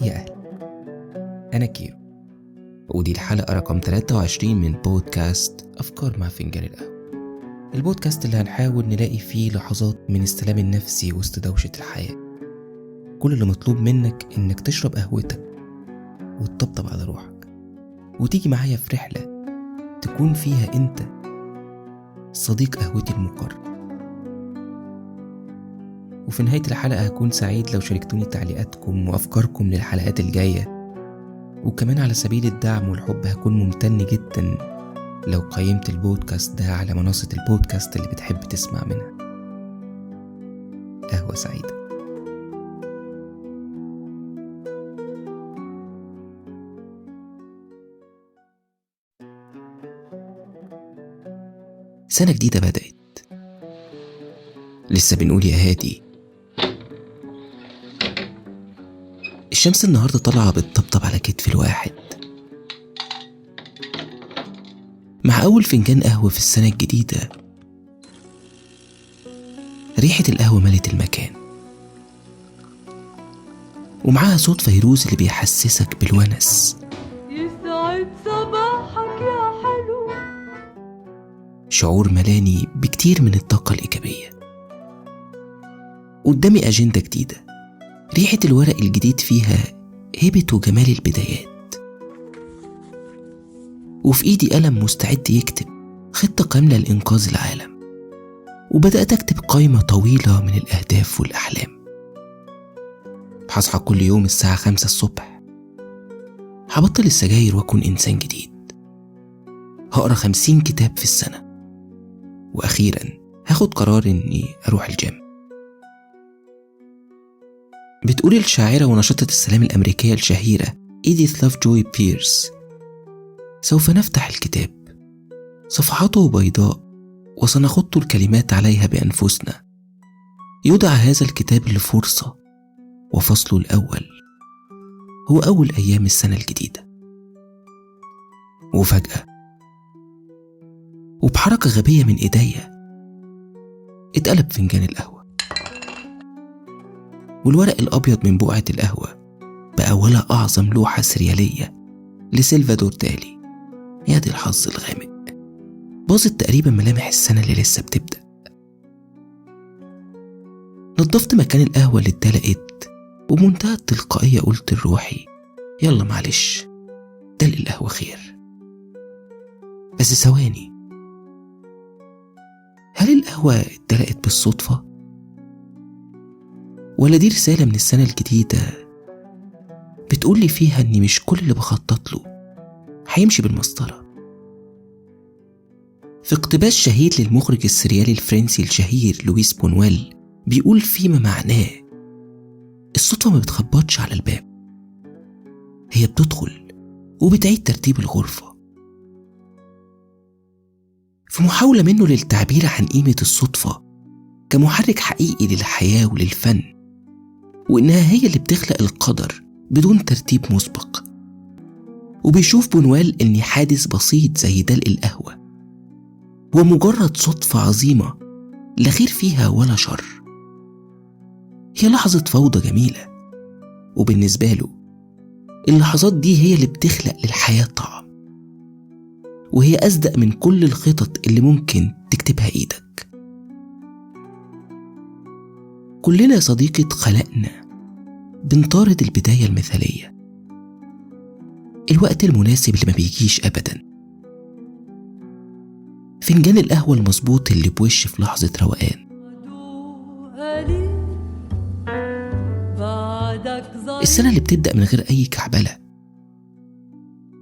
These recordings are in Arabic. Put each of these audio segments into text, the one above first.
يا أهلا، أنا كيرو، ودي الحلقة رقم 23 من بودكاست أفكار مع فنجان القهوة. البودكاست اللي هنحاول نلاقي فيه لحظات من السلام النفسي وسط دوشة الحياة. كل اللي مطلوب منك إنك تشرب قهوتك وتطبطب على روحك، وتيجي معايا في رحلة تكون فيها أنت صديق قهوتي المقرب. وفي نهاية الحلقة هكون سعيد لو شاركتوني تعليقاتكم وأفكاركم للحلقات الجاية، وكمان على سبيل الدعم والحب هكون ممتن جدا لو قيمت البودكاست ده على منصة البودكاست اللي بتحب تسمع منها. قهوة سعيدة. سنة جديدة بدأت، لسه بنقول يا هادي. الشمس النهاردة طالعة بتطبطب على كتف الواحد مع أول فنجان قهوة في السنة الجديدة. ريحة القهوة ملت المكان، ومعاها صوت فيروز اللي بيحسسك بالونس. يسعد صباحك يا حلو. شعور ملاني بكتير من الطاقة الإيجابية. قدامي أجندة جديدة، ريحة الورق الجديد فيها هيبة وجمال البدايات، وفي إيدي قلم مستعد يكتب خطة كاملة لإنقاذ العالم. وبدأت أكتب قائمة طويلة من الأهداف والأحلام. هصحى كل يوم الساعة 5 الصبح، هبطل السجاير وأكون إنسان جديد، هقرأ 50 كتاب في السنة، وأخيرا هاخد قرار إني أروح الجيم. بتقول الشاعرة وناشطة السلام الأمريكية الشهيرة إيديث لوفجوي بيرس: سوف نفتح الكتاب، صفحاته بيضاء وسنخط الكلمات عليها بأنفسنا. يدعى هذا الكتاب لفرصة، وفصله الأول هو أول أيام السنة الجديدة. وفجأة وبحركة غبية من إيديا اتقلب فنجان القهوة، والورق الأبيض من بقعة القهوة بقى ولا أعظم لوحة سريالية لسلفادور دالي. يا دي الحظ الغامق، باظت تقريبا ملامح السنة اللي لسه بتبدأ. نظفت مكان القهوة اللي اتدلقت، وبمنتهى التلقائية قلت لروحي: يلا معلش، دلق القهوة خير. بس ثواني، هل القهوة اتدلقت بالصدفة؟ ولا دي رسالة من السنة الجديدة بتقولي فيها اني مش كل اللي بخطط له هيمشي بالمسطرة؟ في اقتباس شهير للمخرج السريالي الفرنسي الشهير لويس بونويل بيقول فيما معناه: الصدفة ما بتخبطش على الباب، هي بتدخل وبتعيد ترتيب الغرفة. في محاولة منه للتعبير عن قيمة الصدفة كمحرك حقيقي للحياة وللفن، وإنها هي اللي بتخلق القدر بدون ترتيب مسبق. وبيشوف بونويل إن حادث بسيط زي دلق القهوة هو مجرد صدفة عظيمة لا خير فيها ولا شر. هي لحظة فوضى جميلة، وبالنسبة له اللحظات دي هي اللي بتخلق للحياة طعم، وهي أصدق من كل الخطط اللي ممكن تكتبها إيدك. كلنا يا صديقي اتخلقنا بنطارد البداية المثالية، الوقت المناسب اللي ما بيجيش أبدا، فنجان القهوة المظبوط اللي بوش في لحظة روقان. السنة اللي بتبدأ من غير أي كعبلة.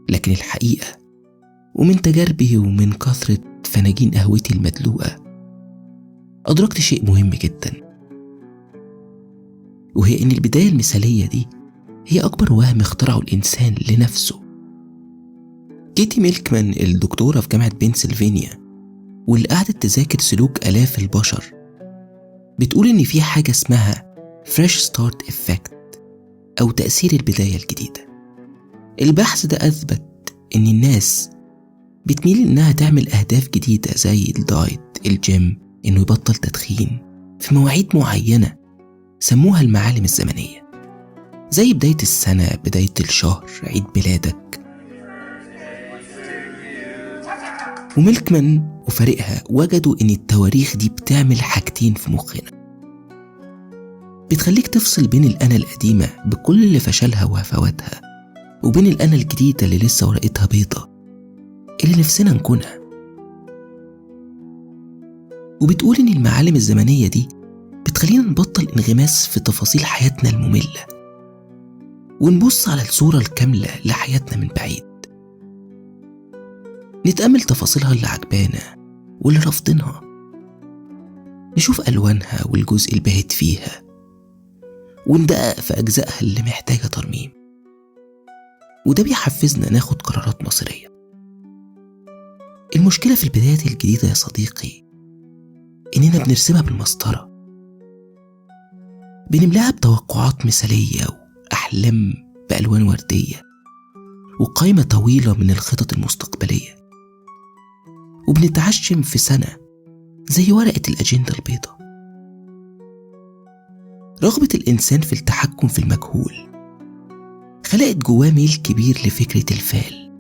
لكن الحقيقة، ومن تجاربي ومن كثرة فناجين قهوتي المدلوقة، أدركت شيء مهم جدا، وهي إن البداية المثالية دي هي أكبر وهم اخترعه الإنسان لنفسه. كيتي ميلكمان الدكتورة في جامعة بنسلفانيا واللي قعدت تذاكر سلوك آلاف البشر بتقول إن في حاجة اسمها fresh start effect أو تأثير البداية الجديدة. البحث ده أثبت إن الناس بتميل إنها تعمل أهداف جديدة زي الدايت، الجيم، إنه يبطل تدخين في مواعيد معينة سموها المعالم الزمنية. زي بداية السنة، بداية الشهر، عيد ميلادك. وميلكمان وفريقها وجدوا إن التواريخ دي بتعمل حاجتين في مخنا. بتخليك تفصل بين الأنا القديمة بكل فشلها وهفواتها، وبين الأنا الجديدة اللي لسه ورقتها بيضة، اللي نفسنا نكونها. وبتقول إن المعالم الزمنية دي بتخلينا نبطل انغماس في تفاصيل حياتنا المملة، ونبص على الصورة الكاملة لحياتنا من بعيد، نتأمل تفاصيلها اللي عجبانا واللي رافضينها، نشوف ألوانها والجزء الباهت فيها، وندقق في أجزائها اللي محتاجة ترميم. وده بيحفزنا ناخد قرارات مصيرية. المشكلة في البدايات الجديدة يا صديقي إننا بنرسمها بالمسطرة، بنملاها بتوقعات مثالية وأحلام بألوان وردية وقائمة طويلة من الخطط المستقبلية، وبنتعشم في سنة زي ورقة الأجندة البيضاء. رغبة الإنسان في التحكم في المجهول خلقت جواه ميل كبير لفكرة الفال،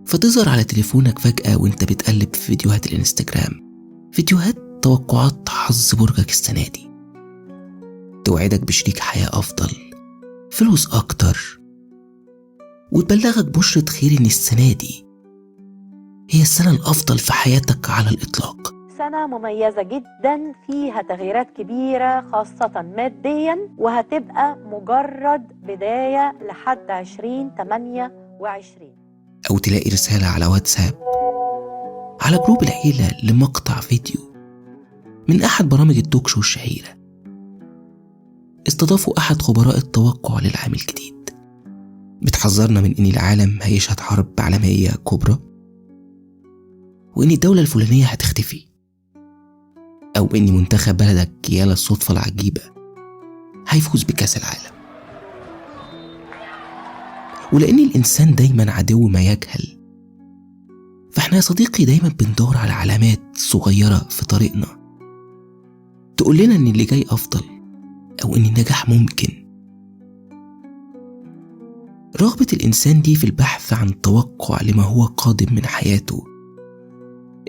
فتظهر على تليفونك فجأة وانت بتقلب في فيديوهات الانستجرام فيديوهات توقعات حظ برجك السنة دي، توعدك بشريك حياة أفضل، فلوس أكتر، وتبلغك بشرة خير إن السنة دي هي السنة الأفضل في حياتك على الإطلاق. سنة مميزة جدا فيها تغييرات كبيرة خاصة ماديا، وهتبقى مجرد بداية لحد 2028. أو تلاقي رسالة على واتساب على جروب العيلة لمقطع فيديو من أحد برامج التوك شو الشهيرة، استضافوا أحد خبراء التوقع للعام الجديد، بتحذرنا من إن العالم هيشهد حرب عالمية كبرى، وإن الدولة الفلانية هتختفي، أو إن منتخب بلدك يا للصدفة العجيبة هيفوز بكأس العالم. ولأن الإنسان دايما عدو ما يجهل، فإحنا يا صديقي دايما بندور على علامات صغيرة في طريقنا تقول لنا إن اللي جاي أفضل، أو إن النجاح ممكن. رغبة الإنسان دي في البحث عن توقع لما هو قادم من حياته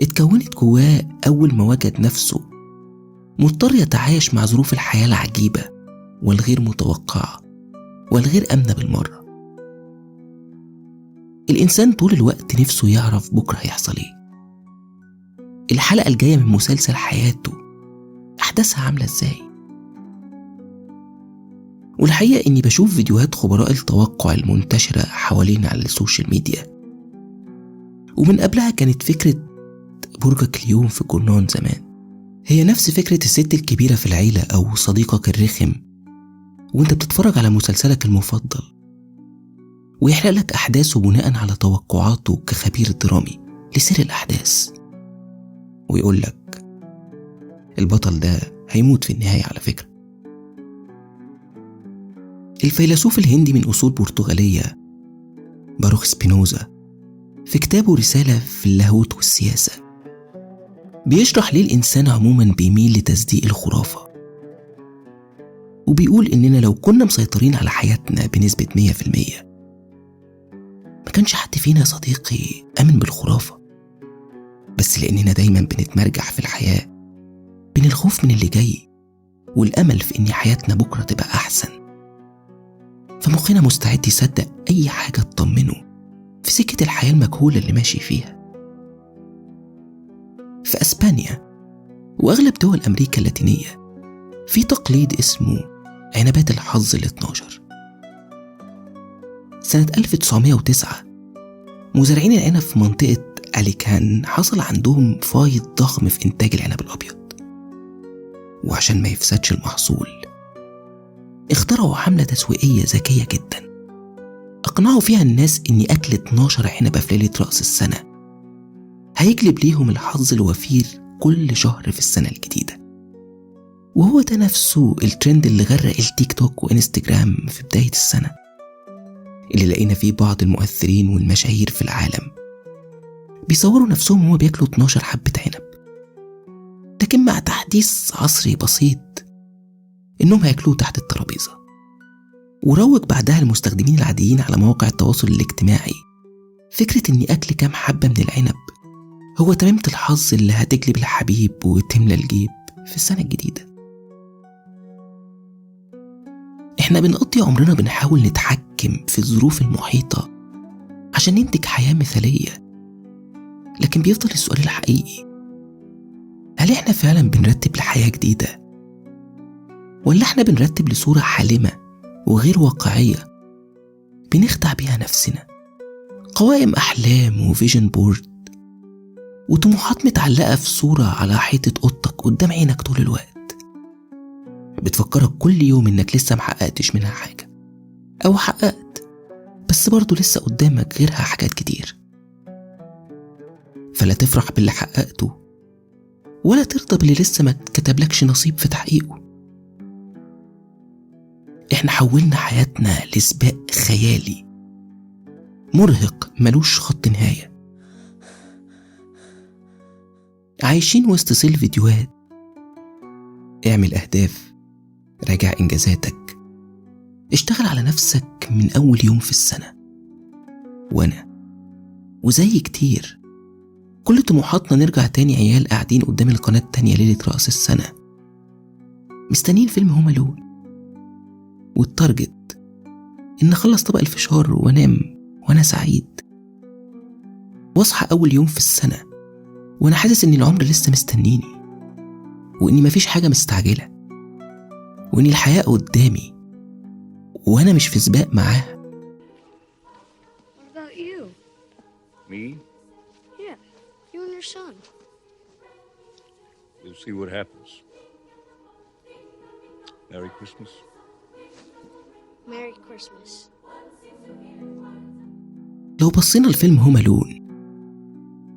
اتكونت جواه أول ما وجد نفسه مضطر يتعايش مع ظروف الحياة العجيبة والغير متوقعة والغير آمنة بالمرة. الإنسان طول الوقت نفسه يعرف بكرة هيحصل ايه، الحلقة الجاية من مسلسل حياته أحداثها عاملة ازاي. والحقيقة إني بشوف فيديوهات خبراء التوقع المنتشرة حوالينا على السوشيال ميديا، ومن قبلها كانت فكرة برجك اليوم في جورنان زمان هي نفس فكرة الست الكبيرة في العيلة أو صديقك الرخم وانت بتتفرج على مسلسلك المفضل، ويحرق لك أحداثه بناء على توقعاته كخبير درامي لسير الأحداث، ويقول لك البطل ده هيموت في النهاية على فكرة. الفيلسوف الهندي من أصول برتغالية باروخ سبينوزا في كتابه رسالة في اللاهوت والسياسة بيشرح ليه الإنسان عموما بيميل لتصديق الخرافة، وبيقول إننا لو كنا مسيطرين على حياتنا بنسبة 100% ما كانش حد فينا يا صديقي آمن بالخرافة، بس لأننا دايما بنتمرجح في الحياة بين الخوف من اللي جاي والأمل في إن حياتنا بكرة تبقى أحسن، فمخنا مستعد يصدق أي حاجة تطمنه في سكة الحياة المجهولة اللي ماشي فيها. في أسبانيا وأغلب دول أمريكا اللاتينية في تقليد اسمه عنبات الحظ ال12. سنة 1909 مزارعين العنب في منطقة أليكان حصل عندهم فايض ضخم في إنتاج العنب الأبيض، وعشان ما يفسدش المحصول اخترعوا حملة تسويقية ذكية جدا أقنعوا فيها الناس إن أكل 12 عنبة في ليلة رأس السنة هيجلب ليهم الحظ الوفير كل شهر في السنة الجديدة. وهو ده نفسه الترند اللي غرق التيك توك وإنستجرام في بداية السنة، اللي لقينا فيه بعض المؤثرين والمشاهير في العالم بيصوروا نفسهم وهم بياكلوا 12 حبة عنب، لكن مع تحديث عصري بسيط إنهم هياكلوه تحت الترابيزة. وروج بعدها المستخدمين العاديين على مواقع التواصل الاجتماعي فكرة إن أكل كام حبة من العنب هو تميمة الحظ اللي هتجلب الحبيب وتملى الجيب في السنة الجديدة. إحنا بنقضي عمرنا بنحاول نتحكم في الظروف المحيطة عشان ننتج حياة مثالية، لكن بيفضل السؤال الحقيقي: هل إحنا فعلا بنرتب لحياة جديدة؟ ولا إحنا بنرتب لصورة حالمة وغير واقعية بنخدع بيها نفسنا؟ قوائم أحلام وفيجن بورد وطموحات متعلقة في صورة على حيطة أوضتك قدام عينك طول الوقت، بتفكرك كل يوم إنك لسه محققتش منها حاجة، أو حققت بس برضو لسه قدامك غيرها حاجات كتير. فلا تفرح باللي حققته ولا ترضى باللي لسه ما كتبلكش نصيب في تحقيقه. إحنا حولنا حياتنا لسباق خيالي مرهق ملوش خط نهاية، عايشين وسط سيل فيديوهات. اعمل أهداف، راجع إنجازاتك، اشتغل على نفسك من أول يوم في السنة. وأنا وزي كتير كل طموحاتنا نرجع تاني عيال قاعدين قدام القناة التانية ليلة رأس السنة مستنين فيلم هوم ألون، والتارجت إن أخلص طبق الفشار وأنام وأنا سعيد، واصحى أول يوم في السنة وأنا حاسس إن العمر لسه مستنيني، وإني مفيش حاجة مستعجلة، وإن الحياة قدامي وأنا مش في سباق معاها. What about you? Me? Yeah, you and your son. We'll see what happens. Merry Christmas. Merry Christmas. لو بصينا لفيلم هوم ألون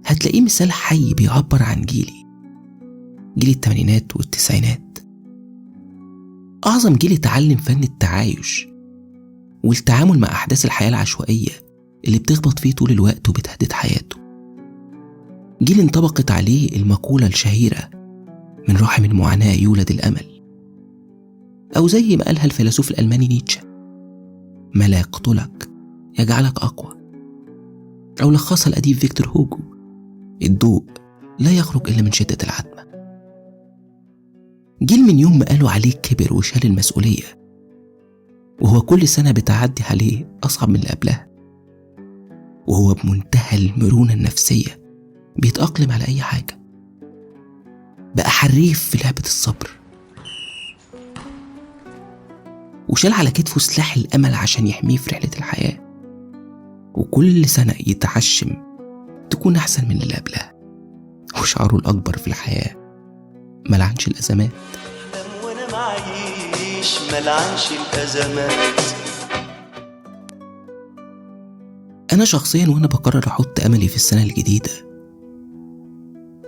هتلاقيه مثال حي بيعبر عن جيل الثمانينات والتسعينات، أعظم جيل اتعلم فن التعايش والتعامل مع أحداث الحياة العشوائية اللي بتخبط فيه طول الوقت وبتهدد حياته. جيل انطبقت عليه المقولة الشهيرة: من رحم المعاناة يولد الأمل، أو زي ما قالها الفيلسوف الألماني نيتشه: ما لا يقتلك يجعلك أقوى، أو لخصها الأديب فيكتور هوجو: الضوء لا يخرج إلا من شدة العتمة. جيل من يوم ما قالوا عليه كبر وشال المسؤولية وهو كل سنة بتعدي عليه أصعب من اللي قبلها، وهو بمنتهى المرونة النفسية بيتأقلم على أي حاجة، بقى حريف في لعبة الصبر، وشال على كتفه سلاح الأمل عشان يحميه في رحلة الحياة، وكل سنة يتعشم تكون أحسن من اللي قبلها. وشعاره الأكبر في الحياة: ملعنش الأزمات. وانا معيش ملعنش الأزمات. أنا شخصيا وأنا بقرر أحط أملي في السنة الجديدة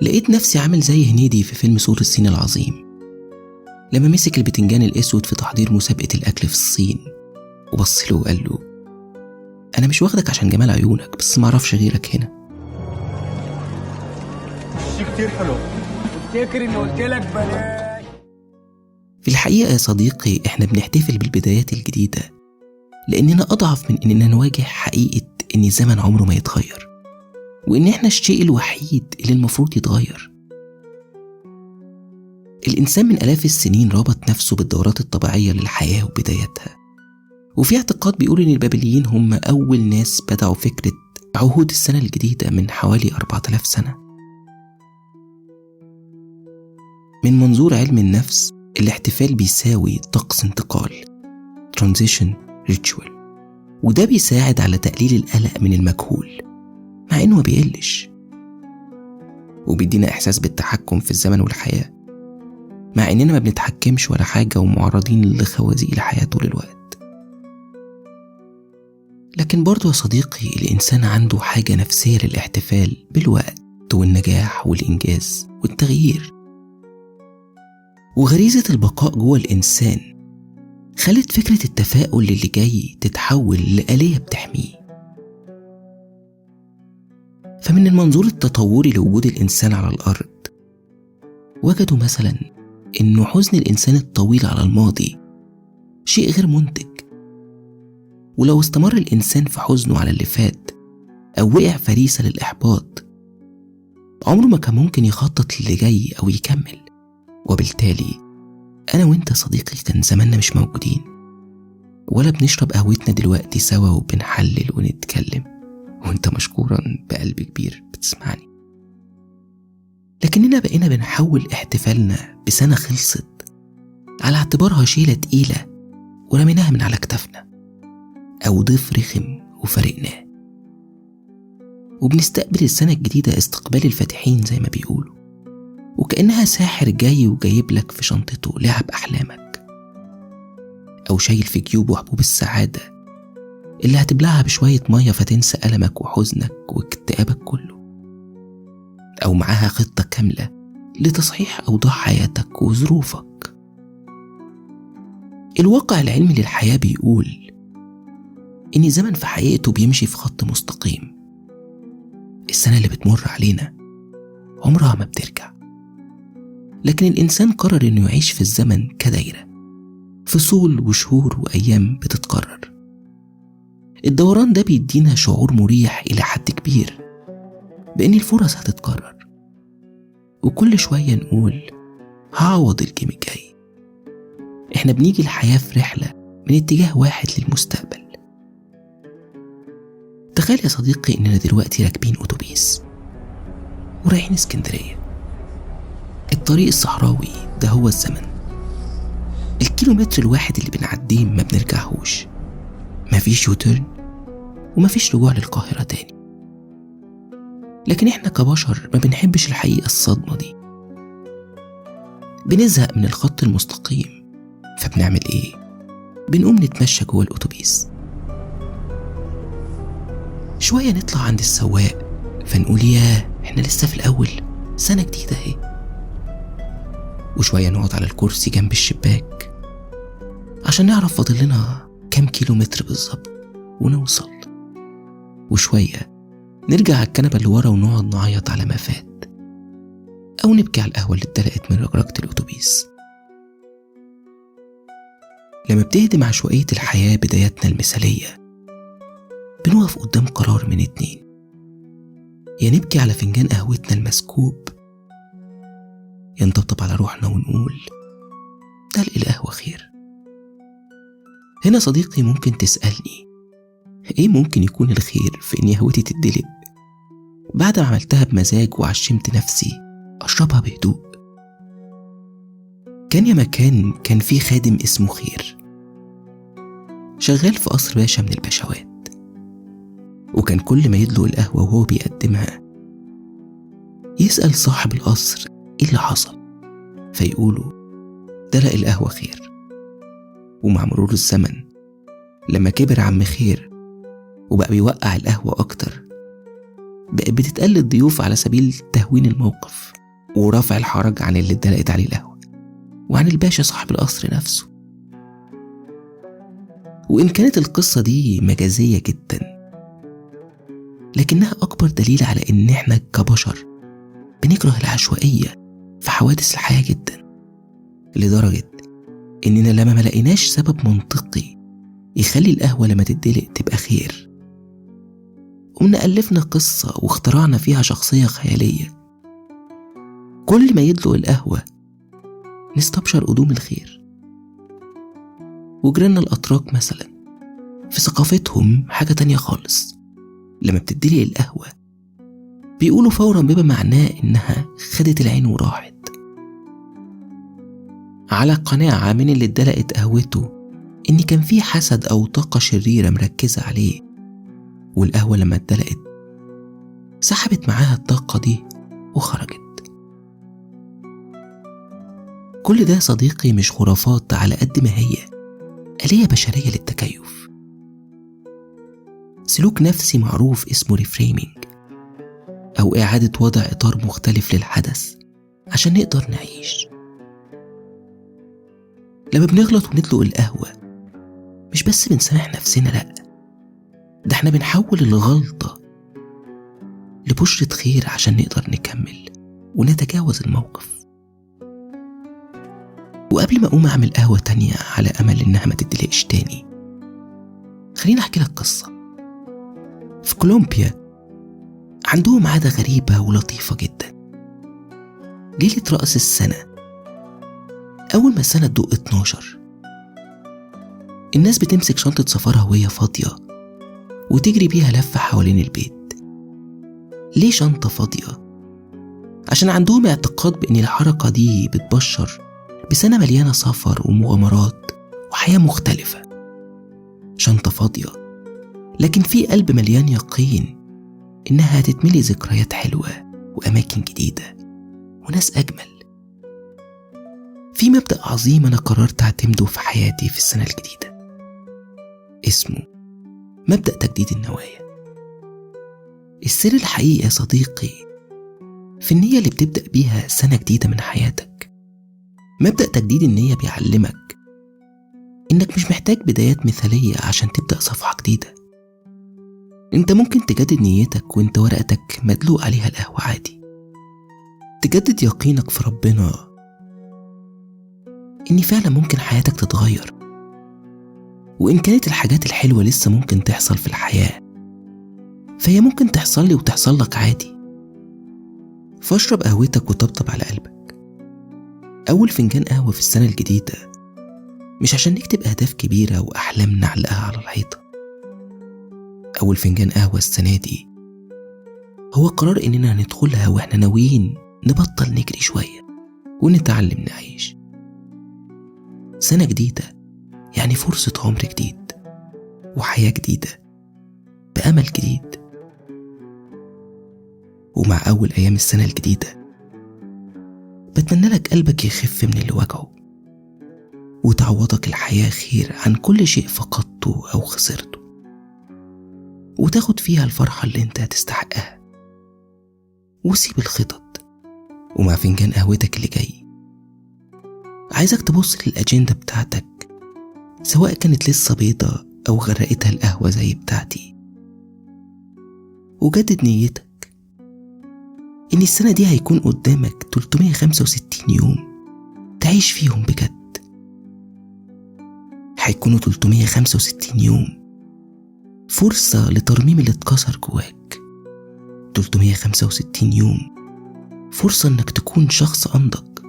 لقيت نفسي عامل زي هنيدي في فيلم سور الصين العظيم لما مسك البتنجان الأسود في تحضير مسابقة الأكل في الصين وبص له وقال له: أنا مش واخدك عشان جمال عيونك، بس معرفش غيرك هنا. كتير حلو، افتكر اني قلت لك بلاش. في الحقيقة يا صديقي إحنا بنحتفل بالبدايات الجديدة لأننا أضعف من إننا نواجه حقيقة إن الزمن عمره ما يتغير، وإن إحنا الشيء الوحيد اللي المفروض يتغير. الإنسان من آلاف السنين رابط نفسه بالدورات الطبيعية للحياة وبدايتها، وفي اعتقاد بيقول إن البابليين هم أول ناس بدعوا فكرة عهود السنة الجديدة من حوالي 4000 سنة. من منظور علم النفس الاحتفال بيساوي طقس انتقال transition ritual، وده بيساعد على تقليل القلق من المجهول مع إنه ما بيقلش، وبيدينا إحساس بالتحكم في الزمن والحياة مع إننا ما بنتحكمش ولا حاجة ومعرضين لخوازيق الحياة طول الوقت. لكن برضو يا صديقي الإنسان عنده حاجة نفسية للاحتفال بالوقت والنجاح والإنجاز والتغيير، وغريزة البقاء جوه الإنسان خلت فكرة التفاؤل اللي جاي تتحول لآلية بتحميه. فمن المنظور التطوري لوجود الإنسان على الأرض وجدوا مثلا إنه حزن الإنسان الطويل على الماضي شيء غير منتج، ولو استمر الإنسان في حزنه على اللي فات أو وقع فريسة للإحباط، عمره ما كان ممكن يخطط للي جاي أو يكمل. وبالتالي أنا وإنت صديقي كان زماننا مش موجودين، ولا بنشرب قهوتنا دلوقتي سوا وبنحلل ونتكلم، وإنت مشكورا بقلب كبير بتسمعني. لكننا بقينا بنحول احتفالنا بسنة خلصت على اعتبارها شيلة تقيلة ورميناها من على كتافنا، أو ضيف رخم وفارقناه، وبنستقبل السنة الجديدة استقبال الفاتحين زي ما بيقولوا، وكأنها ساحر جاي وجايب لك في شنطته لعب أحلامك، أو شايل في جيوبه حبوب السعادة اللي هتبلعها بشوية مية فتنسى ألمك وحزنك واكتئابك كله، أو معاها خطة كاملة لتصحيح أوضاع حياتك وظروفك. الواقع العلمي للحياة بيقول إن الزمن في حقيقته بيمشي في خط مستقيم. السنة اللي بتمر علينا عمرها ما بترجع، لكن الإنسان قرر إنه يعيش في الزمن كدايرة، فصول وشهور وأيام بتتكرر. الدوران ده بيدينا شعور مريح إلى حد كبير بإن الفرص هتتكرر، وكل شوية نقول هعوض الجيم الجاي. إحنا بنيجي الحياة في رحلة من اتجاه واحد للمستقبل. تخيل يا صديقي إننا دلوقتي راكبين أتوبيس ورايحين اسكندرية. الطريق الصحراوي ده هو الزمن، الكيلومتر الواحد اللي بنعديه ما بنرجعهوش، مفيش يوتيرن ومفيش رجوع للقاهرة تاني. لكن احنا كبشر ما بنحبش الحقيقة الصدمة دي، بنزهق من الخط المستقيم. فبنعمل ايه؟ بنقوم نتمشى جوه الأتوبيس شوية، نطلع عند السواق فنقول ياه احنا لسه في الأول، سنة جديدة اهي. وشوية نقعد على الكرسي جنب الشباك عشان نعرف فاضل لنا كام كيلومتر بالظبط ونوصل. وشوية نرجع على الكنبة اللي ورا ونقعد نعيط على ما فات، أو نبكي على القهوة اللي اتدلقت من رجرجة الأتوبيس. لما بتهدم عشوائية الحياة بداياتنا المثالية، بنقف قدام قرار من اتنين: يا نبكي على فنجان قهوتنا المسكوب، يا نطبطب على روحنا ونقول دلق القهوة خير. هنا صديقي ممكن تسألني ايه ممكن يكون الخير في ان قهوتي تدلق بعد ما عملتها بمزاج وعشمت نفسي اشربها بهدوء؟ كان يا مكان كان في خادم اسمه خير شغال في قصر باشا من الباشوات، وكان كل ما يدلق القهوة وهو بيقدمها يسأل صاحب القصر ايه اللي حصل، فيقولوا دلق القهوة خير. ومع مرور الزمن لما كبر عم خير وبقى بيوقع القهوة أكتر، بقى بتتقل الضيوف على سبيل تهوين الموقف ورفع الحرج عن اللي اتدلقت عليه القهوة وعن الباشا صاحب القصر نفسه. وإن كانت القصة دي مجازية جدا، لكنها أكبر دليل على إن إحنا كبشر بنكره العشوائية في حوادث الحياة جدا، لدرجة إننا لما ملقيناش سبب منطقي يخلي القهوة لما تدلق تبقى خير، قمنا ألفنا قصة واخترعنا فيها شخصية خيالية كل ما يدلق القهوة نستبشر قدوم الخير. وجيراننا الأتراك مثلا في ثقافتهم حاجة تانية خالص، لما بتدلق القهوة بيقولوا فورا بما معناه إنها خدت العين وراحت، على قناعة من اللي اتدلقت قهوته إن كان في حسد أو طاقة شريرة مركزة عليه، والقهوة لما اتدلقت سحبت معاها الطاقة دي وخرجت. كل ده صديقي مش خرافات على قد ما هي آلية بشرية للتكيف، سلوك نفسي معروف اسمه ريفريمينج، أو إعادة وضع إطار مختلف للحدث عشان نقدر نعيش. لما بنغلط وندلق القهوة مش بس بنسامح نفسنا، لأ، ده احنا بنحول الغلطة لبشرة خير عشان نقدر نكمل ونتجاوز الموقف. وقبل ما أقوم أعمل قهوة تانية على أمل إنها ما تدلقش تاني، خليني أحكي لك قصة. في كولومبيا عندهم عادة غريبة ولطيفة جدا. ليلة رأس السنة، أول ما السنة تدق 12، الناس بتمسك شنطة سفرها وهي فاضية وتجري بيها لفة حوالين البيت. ليه شنطة فاضية؟ عشان عندهم اعتقاد بأن الحركة دي بتبشر بسنة مليانة سفر ومغامرات وحياة مختلفة. شنطة فاضية لكن في قلب مليان يقين إنها هتتملي ذكريات حلوة وأماكن جديدة وناس أجمل. في مبدأ عظيم أنا قررت أعتمده في حياتي في السنة الجديدة، اسمه مبدأ تجديد النوايا. السر الحقيقي يا صديقي في النية اللي بتبدأ بيها سنة جديدة من حياتك. مبدأ تجديد النية بيعلمك إنك مش محتاج بدايات مثالية عشان تبدأ صفحة جديدة. انت ممكن تجدد نيتك وانت ورقتك مدلوق عليها القهوة عادي. تجدد يقينك في ربنا إن فعلا ممكن حياتك تتغير، وإن كانت الحاجات الحلوة لسه ممكن تحصل في الحياة فهي ممكن تحصل لي وتحصل لك عادي. فاشرب قهوتك وطبطب على قلبك. أول فنجان قهوة في السنة الجديدة مش عشان نكتب أهداف كبيرة وأحلام نعلقها على الحيطة. أول فنجان قهوة السنة دي هو قرار إننا ندخلها وإحنا ناويين نبطل نجري شوية ونتعلم نعيش. سنة جديدة يعني فرصة عمر جديد وحياة جديدة بأمل جديد. ومع أول أيام السنة الجديدة بتمنى لك قلبك يخف من اللي وجعه وتعوضك الحياة خير عن كل شيء فقدته أو خسرته، وتاخد فيها الفرحة اللي انت هتستحقها. وسيب الخطط، ومع فنجان قهوتك اللي جاي عايزك تبص للأجندة بتاعتك، سواء كانت لسه بيضة أو غرقتها القهوة زي بتاعتي، وجدد نيتك إن السنة دي هيكون قدامك 365 يوم تعيش فيهم بجد. هيكونوا 365 يوم فرصة لترميم اللي اتكسر جواك، 365 يوم فرصة إنك تكون شخص أنضج.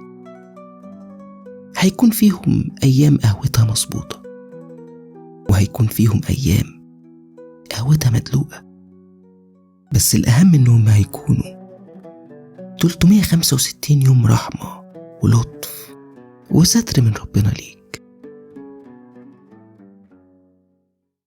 هيكون فيهم أيام قهوتها مظبوطة، وهيكون فيهم أيام قهوتها مدلوقة، بس الأهم إنهم هيكونوا 365 يوم رحمة ولطف وستر من ربنا ليك.